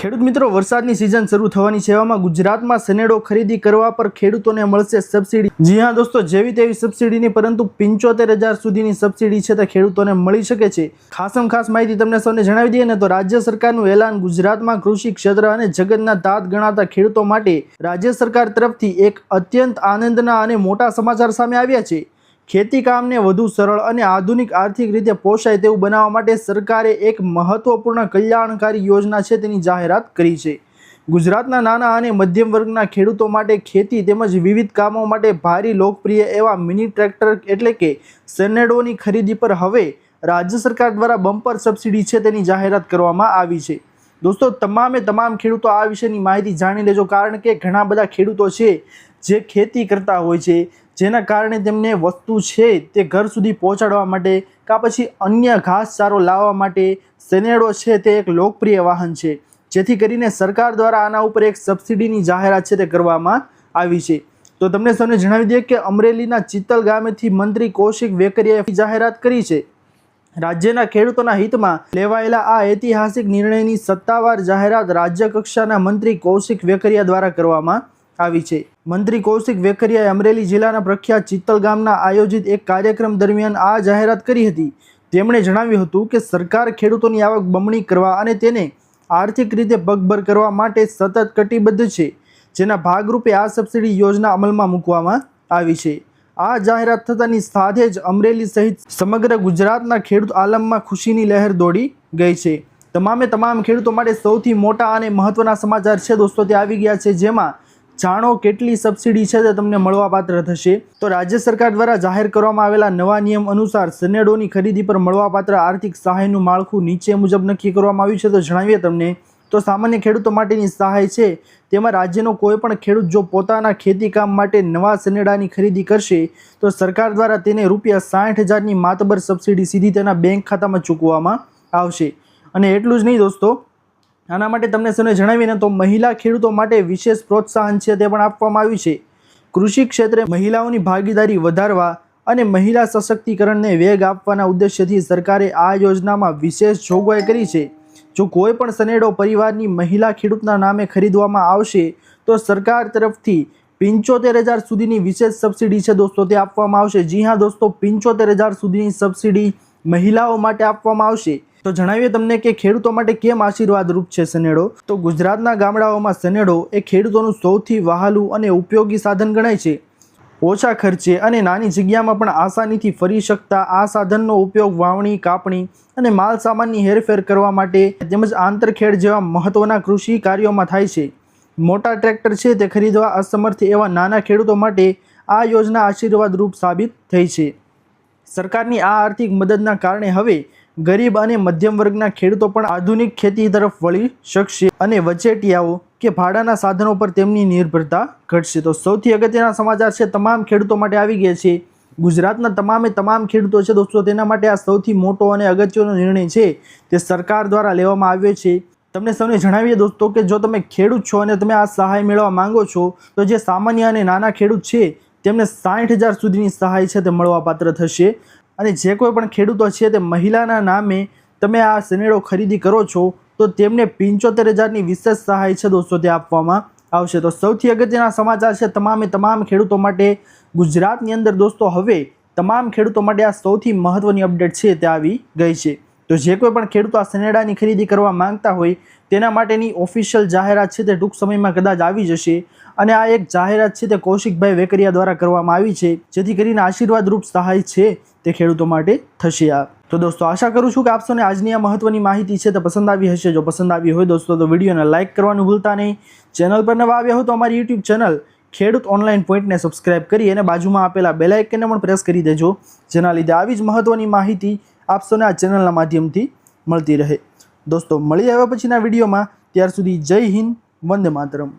ખેડૂત મિત્રો, વરસાદની સિઝન શરૂ થવાની છે, એવામાં ગુજરાતમાં સનેડો ખરીદી કરવા પર ખેડૂતોને મળશે સબસિડી। જી હા દોસ્તો, જેવી તેવી સબસિડી નહીં, પરંતુ 75,000 સુધીની સબસિડી છે તે ખેડૂતોને મળી શકે છે। ખાસ માહિતી તમને સૌને જણાવી દઈએ ને તો રાજ્ય સરકારનું એલાન ગુજરાતમાં કૃષિ ક્ષેત્ર અને જગતના તાત ગણાતા ખેડૂતો માટે રાજ્ય સરકાર તરફથી એક અત્યંત આનંદના અને મોટા સમાચાર સામે આવ્યા છે। ખેતી કામને વધુ સરળ અને આધુનિક આર્થિક રીતે પોષાય તેવું બનાવવા માટે સરકારે એક મહત્વપૂર્ણ કલ્યાણકારી યોજના છે તેની જાહેરાત કરી છે। ગુજરાતના નાના અને મધ્યમ વર્ગના ખેડૂતો માટે ખેતી તેમજ વિવિધ કામો માટે ભારે લોકપ્રિય એવા મિની ટ્રેક્ટર એટલે કે સનેડોની ખરીદી પર હવે રાજ્ય સરકાર દ્વારા બમ્પર સબસિડી છે તેની જાહેરાત કરવામાં આવી છે। દોસ્તો, તમામ ખેડૂતો આ વિશેની માહિતી જાણી લેજો, કારણ કે ઘણા બધા ખેડૂતો છે જે ખેતી કરતા હોય છે, જેના કારણે તેમને વસ્તુ છે તે ઘર સુધી પહોંચાડવા માટે કાં પછી અન્ય ઘાસચારો લાવવા માટે સનેડો છે તે એક લોકપ્રિય વાહન છે, જેથી કરીને સરકાર દ્વારા આના ઉપર એક સબસિડીની જાહેરાત છે તે કરવામાં આવી છે। તો તમને સૌને જણાવી દઈએ કે અમરેલીના ચિત્તલ ગામેથી મંત્રી કૌશિક વેકરિયાએ જાહેરાત કરી છે। રાજ્યના ખેડૂતોના હિતમાં લેવાયેલા આ ઐતિહાસિક નિર્ણયની સત્તાવાર જાહેરાત રાજ્ય કક્ષાના મંત્રી કૌશિક વેકરિયા દ્વારા કરવામાં આવી છે। મંત્રી કૌશિક વેકરિયાએ અમરેલી જિલ્લાના પ્રખ્યાત ચિત્તલ ગામના આયોજિત એક કાર્યક્રમ દરમિયાન આ જાહેરાત કરી હતી। તેમણે જણાવ્યું હતું કે સરકાર ખેડૂતોની આવક બમણી કરવા અને તેને આર્થિક રીતે પગભર કરવા માટે સતત કટિબદ્ધ છે, જેના ભાગરૂપે આ સબસિડી યોજના અમલમાં મૂકવામાં આવી છે। આ જાહેરાત થતાની સાથે જ અમરેલી સહિત સમગ્ર ગુજરાતના ખેડૂત આલમમાં ખુશીની લહેર દોડી ગઈ છે। તમામ ખેડૂતો માટે સૌથી મોટા અને મહત્વના સમાચાર છે દોસ્તો તે આવી ગયા છે, જેમાં જાણો કેટલી સબસિડી છે તે તમને મળવાપાત્ર થશે। તો રાજ્ય સરકાર દ્વારા જાહેર કરવામાં આવેલા નવા નિયમ અનુસાર સનેડોની ખરીદી પર મળવાપાત્ર આર્થિક સહાયનું માળખું નીચે મુજબ નક્કી કરવામાં આવ્યું છે। તો જણાવીએ તમને તો સામાન્ય ખેડૂતો માટેની સહાય છે, તેમાં રાજ્યનો કોઈ પણ ખેડૂત જો પોતાના ખેતી કામ માટે નવા સનેડાની ખરીદી કરશે તો સરકાર દ્વારા તેને ₹60,000ની માતબર સબસિડી સીધી તેના બેંક ખાતામાં ચૂકવવામાં આવશે। અને એટલું જ નહીં દોસ્તો, આના માટે તમને સૌને જણાવીને તો મહિલા ખેડૂતો માટે વિશેષ પ્રોત્સાહન છે તે પણ આપવામાં આવ્યું છે। કૃષિ ક્ષેત્રે મહિલાઓની ભાગીદારી વધારવા અને મહિલા સશક્તિકરણને વેગ આપવાના ઉદ્દેશ્યથી સરકારે આ યોજનામાં વિશેષ જોગવાઈ કરી છે। જો કોઈ પણ સનેડો પરિવારની મહિલા ખેડૂતના નામે ખરીદવામાં આવશે તો સરકાર તરફથી 75,000 સુધીની વિશેષ સબસિડી છે દોસ્તો તે આપવામાં આવશે। જી હા દોસ્તો, 75,000 સુધીની સબસિડી મહિલાઓ માટે આપવામાં આવશે। તો જણાવીએ તમને કે ખેડૂતો માટે કેમ આશીર્વાદરૂપ છે સનેડો। તો ગુજરાતના ગામડાઓમાં સનેડો એ ખેડૂતોનું સૌથી વહાલું અને ઉપયોગી સાધન ગણાય છે। ઓછા ખર્ચે અને નાની જગ્યામાં પણ આસાનીથી ફરી શકતા આ સાધનનો ઉપયોગ વાવણી, કાપણી અને માલ સામાનની હેરફેર કરવા માટે તેમજ આંતરખેડ જેવા મહત્વના કૃષિ કાર્યોમાં થાય છે। મોટા ટ્રેક્ટર છે તે ખરીદવા અસમર્થ એવા નાના ખેડૂતો માટે આ યોજના આશીર્વાદરૂપ સાબિત થઈ છે। સરકારની આ આર્થિક મદદના કારણે હવે ગરીબ અને મધ્યમ વર્ગના ખેડૂતો પણ આધુનિક ખેતી તરફ વળી શકશે અને વચેટિયાઓ કે ભાડાના સાધનો પર તેમની નિર્ભરતા ઘટશે। તો સૌથી અગત્યના સમાચાર છે તમામ ખેડૂતો માટે આવી ગયા છે। ગુજરાતના તમામ ખેડૂતો છે દોસ્તો, તેના માટે આ સૌથી મોટો અને અગત્યનો નિર્ણય છે તે સરકાર દ્વારા લેવામાં આવ્યો છે। તમને સૌને જણાવીએ દોસ્તો કે જો તમે ખેડૂત છો અને તમે આ સહાય મેળવવા માંગો છો તો જે સામાન્ય અને નાના ખેડૂત છે તેમને 60,000 સુધીની સહાય છે તે મળવાપાત્ર થશે। અને જે કોઈ પણ ખેડૂતો છે તે મહિલાના નામે તમે આ સનેડો ખરીદી કરો છો તો તેમને 75,000ની વિશેષ સહાય છે દોસ્તો તે આપવામાં આવશે। તો સૌથી અગત્યના સમાચાર છે તમામ ખેડૂતો માટે ગુજરાતની અંદર દોસ્તો હવે તમામ ખેડૂતો માટે આ સૌથી મહત્વની અપડેટ છે તે આવી ગઈ છે। તો જે કોઈ પણ ખેડૂતો આ સનેડાની ખરીદી કરવા માંગતા હોય તેના માટેની ઓફિશિયલ જાહેરાત છે તે ટૂંક સમયમાં કદાચ આવી જશે। અને આ એક જાહેરાત છે તે કૌશિકભાઈ વેકરિયા દ્વારા કરવામાં આવી છે, જેથી કરીને આશીર્વાદરૂપ સહાય છે તે ખેડૂતો માટે થશે। તો દોસ્તો, આશા કરું છું કે આપ સૌને આજની આ મહત્વની માહિતી છે તે પસંદ આવી હશે। જો પસંદ આવી હોય દોસ્તો તો વિડીયોને લાઇક કરવાનું ભૂલતા નહીં। ચેનલ પર નવા આવ્યા હો તો અમારી યુટ્યુબ ચેનલ ખેડૂત ઓનલાઈન પોઈન્ટને સબસ્ક્રાઇબ કરી અને બાજુમાં આપેલા બેલ આઇકનને પણ પ્રેસ કરી દેજો, જેના લીધે આવી જ મહત્વની માહિતી આપ સૌને આ ચેનલના માધ્યમથી મળતી રહે। દોસ્તો, મળી આવ્યા પછીના વિડીયોમાં, ત્યાર સુધી જય હિન્દ, વંદે માતરમ।